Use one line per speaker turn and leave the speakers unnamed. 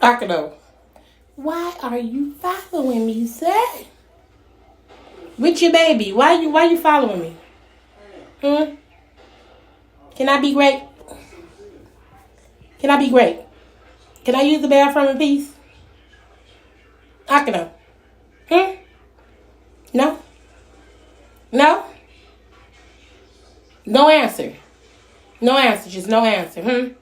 Akano, why are you following me, sir? With your baby. Why you following me? Hmm? Can I be great? Can I be great? Can I use the bathroom in peace? Akano. Hmm? No? No? No answer. No answer. Just no answer. Hmm?